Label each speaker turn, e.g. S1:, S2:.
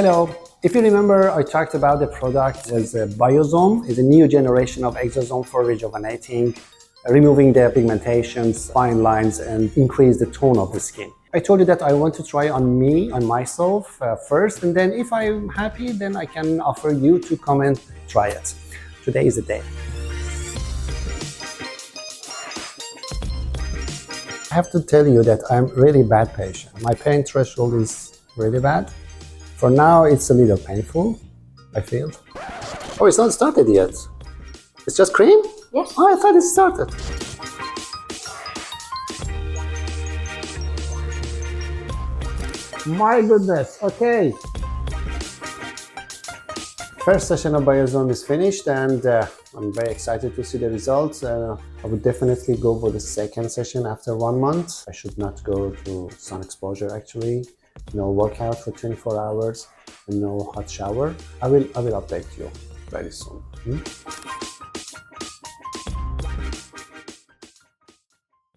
S1: Hello. If you remember, I talked about the product as a Biosome. It's a new generation of exosome for rejuvenating, removing the pigmentations, fine lines, and increase the tone of the skin. I told you that I want to try on me, on myself first, and then if I'm happy, then I can offer you to come and try it. Today is the day. I have to tell you that I'm really bad patient. My pain threshold is really bad. For now, it's a little painful, I feel. Oh, it's not started yet. It's just cream?
S2: Yes.
S1: Oh, I thought it started. My goodness, okay. First session of Biosome is finished and I'm very excited to see the results. I would definitely go for the second session after 1 month. I should not go to sun exposure actually. No workout for 24 hours and no hot shower. I will update you very soon.